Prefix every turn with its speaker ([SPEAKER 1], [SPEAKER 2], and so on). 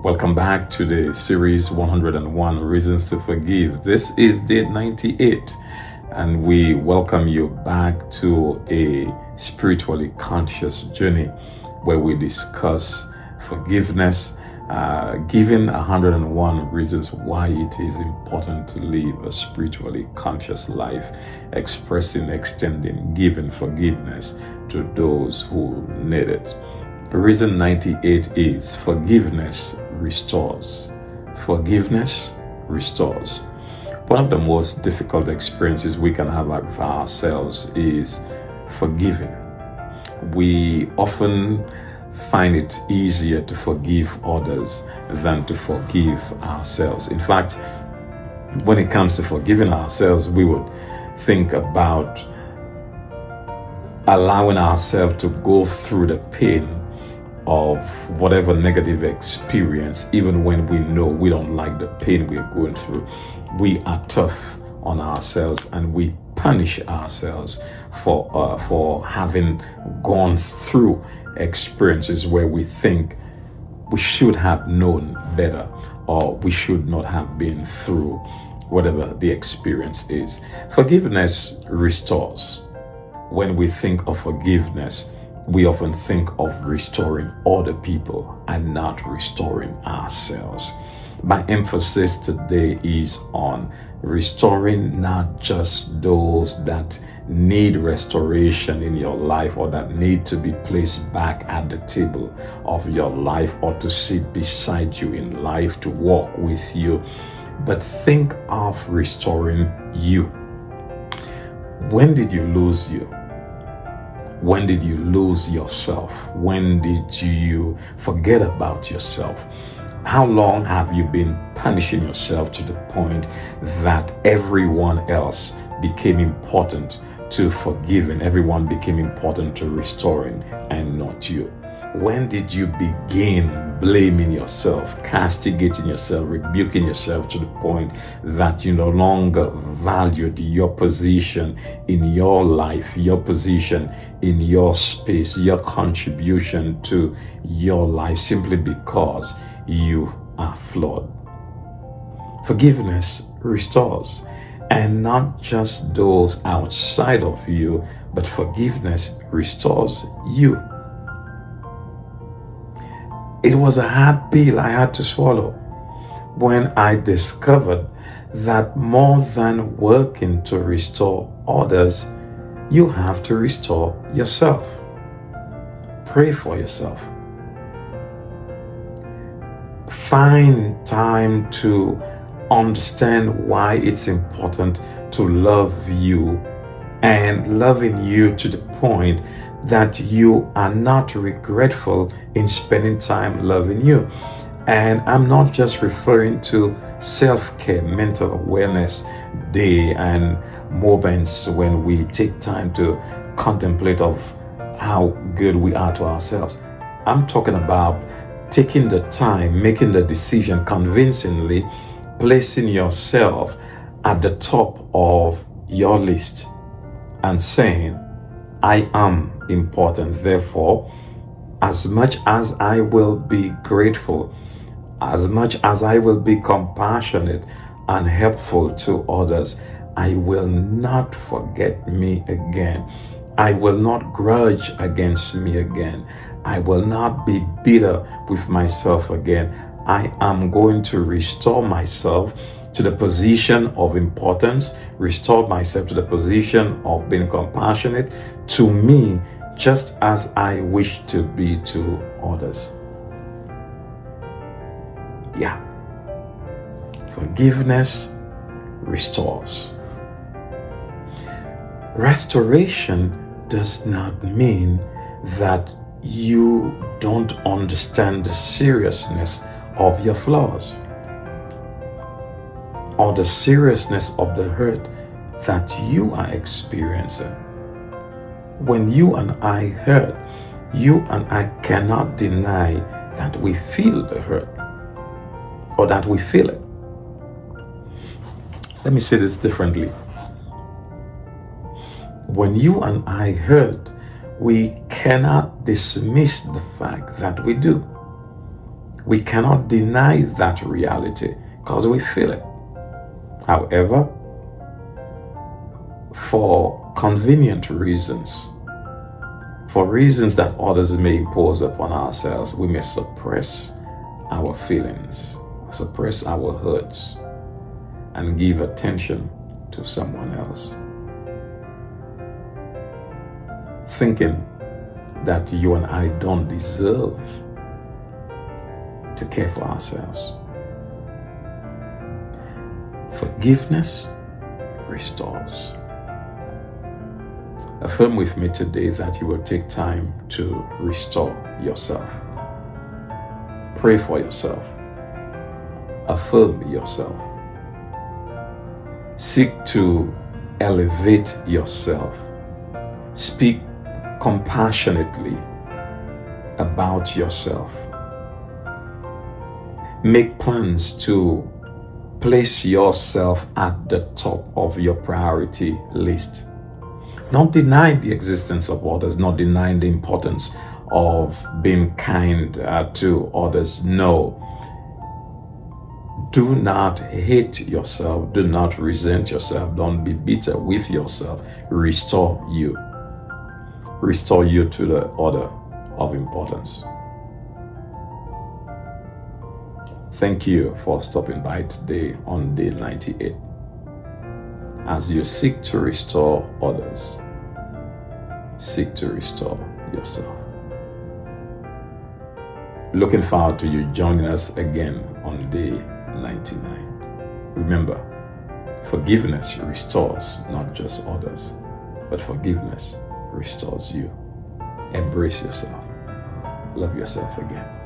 [SPEAKER 1] Welcome back to the series 101 Reasons to Forgive. This is day 98, and we welcome you back to a spiritually conscious journey where we discuss forgiveness, giving 101 reasons why it is important to live a spiritually conscious life, expressing, extending, giving forgiveness to those who need it. Reason 98 is forgiveness restores. Forgiveness restores. One of the most difficult experiences we can have with ourselves is forgiving. We often find it easier to forgive others than to forgive ourselves. In fact, when it comes to forgiving ourselves, we would think about allowing ourselves to go through the pain of whatever negative experience, even when we know we don't like the pain we're going through. We are tough on ourselves and we punish ourselves for having gone through experiences where we think we should have known better, or we should not have been through whatever the experience is. Forgiveness restores. When we think of forgiveness, we often think of restoring other people and not restoring ourselves. My emphasis today is on restoring not just those that need restoration in your life or that need to be placed back at the table of your life or to sit beside you in life, to walk with you, but think of restoring you. When did you lose you? When did you lose yourself? When did you forget about yourself? How long have you been punishing yourself to the point that everyone else became important to forgiving, everyone became important to restoring, and not you? When did you begin blaming yourself, castigating yourself, rebuking yourself to the point that you no longer valued your position in your life, your position in your space, your contribution to your life, simply because you are flawed? Forgiveness restores, and not just those outside of you, but forgiveness restores you. It was a hard pill I had to swallow when I discovered that more than working to restore others, you have to restore yourself. Pray for yourself. Find time to understand why it's important to love you, and loving you to the point that you are not regretful in spending time loving you. And I'm not just referring to self-care, mental awareness day and moments when we take time to contemplate of how good we are to ourselves. I'm talking about taking the time, making the decision convincingly, placing yourself at the top of your list and saying, I am important. Therefore, as much as I will be grateful, as much as I will be compassionate and helpful to others, I will not forget me again. I will not grudge against me again. I will not be bitter with myself again. I am going to restore myself to the position of importance, restore myself to the position of being compassionate to me, just as I wish to be to others. Yeah. Forgiveness restores. Restoration does not mean that you don't understand the seriousness of your flaws or the seriousness of the hurt that you are experiencing. When you and I hurt, you and I cannot deny that we feel the hurt or that we feel it. Let me say this differently. When you and I hurt, we cannot dismiss the fact that we do. We cannot deny that reality because we feel it. However, for convenient reasons, for reasons that others may impose upon ourselves, we may suppress our feelings, suppress our hurts, and give attention to someone else, thinking that you and I don't deserve to care for ourselves. Forgiveness restores. Affirm with me today that you will take time to restore yourself. Pray for yourself. Affirm yourself. Seek to elevate yourself. Speak compassionately about yourself. Make plans to place yourself at the top of your priority list. Not denying the existence of others, not denying the importance of being kind to others. No. Do not hate yourself. Do not resent yourself. Don't be bitter with yourself. Restore you. Restore you to the order of importance. Thank you for stopping by today on day 98. As you seek to restore others, seek to restore yourself. Looking forward to you joining us again on day 99. Remember, forgiveness restores not just others, but forgiveness restores you. Embrace yourself. Love yourself again.